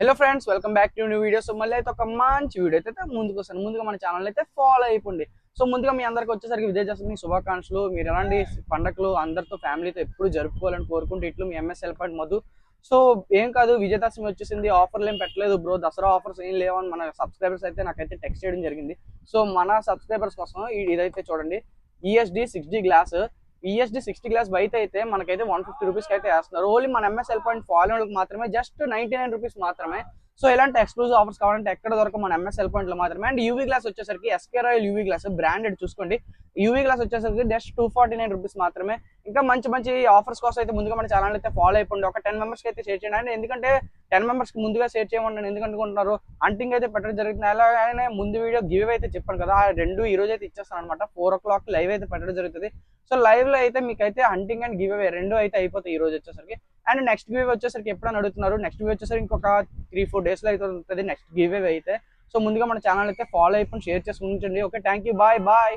Hello friends, welcome back to new video. So మళ్ళీ అయితే ఒక మంచి వీడియో అయితే ముందుకు వస్తాను. ముందుగా మన ఛానల్ అయితే ఫాలో అయిపోండి. సో ముందుగా మీ అందరికి వచ్చేసరికి విజయదశమి శుభాకాంక్షలు. మీరు ఎలాంటి పండగలు అందరితో ఫ్యామిలీతో ఎప్పుడు జరుపుకోవాలని కోరుకుంటూ ఇట్లు మీ ఎంఎస్ఎల్ పాయింట్ మధు. సో ఏం కాదు, విజయదశమి వచ్చేసింది, ఆఫర్లు ఏం పెట్టలేదు బ్రో, దసరా ఆఫర్స్ ఏం లేవని మన సబ్స్క్రైబర్స్ అయితే నాకైతే టెక్స్ట్ చేయడం జరిగింది. సో మన సబ్స్క్రైబర్స్ కోసం ఇదైతే చూడండి, ఈఎస్డి 60 గ్లాస్. ఈఎస్డి 60 గ్లాస్ బయట అయితే మనకైతే 150 రూపీస్కి అయితే వేస్తున్నారు. ఓన్లీ మన ఎంఎస్ఎల్ పాయింట్ ఫాలో వాళ్ళకి మాత్రమే, జస్ట్ 99 రూపీస్ మాత్రమే. సో ఇలాంటి ఎక్స్క్లూజివ్ ఆఫర్స్ కావాలంటే ఎక్కడ దొరక మన ఎంఎస్ఎల్ పాయింట్ లో మాత్రమే. అండ్ యూవీ గ్లాస్ వచ్చేసరికి SK royal UV glass branded చూసుకోండి. యూవీ గ్లాస్ వచ్చేసరికి జస్ట్ 249 రూపీస్ మాత్రమే. ఇంకా మంచి మంచి ఆఫర్స్ కోసం అయితే ముందుగా మన ఛానల్ అయితే ఫాలో అయిపోండి. ఒక 10 మెంబర్స్కి అయితే షేర్ చేయండి. అండ్ ఎందుకంటే 10 మెంబర్స్కి ముందుగా షేర్ చేయమని ఎందుకు అనుకుంటున్నారు, అంటింగ్ అయితే పెట్టడం జరుగుతుంది. అలాగే ముందు వీడియో గివ్ అయితే చెప్పాను కదా, ఆ రెండు ఈ రోజు అయితే ఇచ్చేస్తాను అనమాట. 4 o'clock లైవ్ అయితే పెట్టడం జరుగుతుంది. సో లైవ్ లో అయితే మీకు అయితే హంటింగ్ అండ్ గివ్ అవే రెండు అయితే అయిపోతాయి ఈ రోజు వచ్చేసరికి. అండ్ నెక్స్ట్ గివ్ అవే వచ్చేసరికి ఎప్పుడైనా అడుగుతున్నారు, నెక్స్ట్ గివ్ వచ్చేసరికి ఇంకొక 3-4 days లో అయితే ఉంటుంది నెక్స్ట్ గివ్ అవే అయితే. సో ముందుగా మన ఛానల్ అయితే ఫాలో అయిపోయి షేర్ చేసి ఉంచండి. Okay, thank you, bye bye.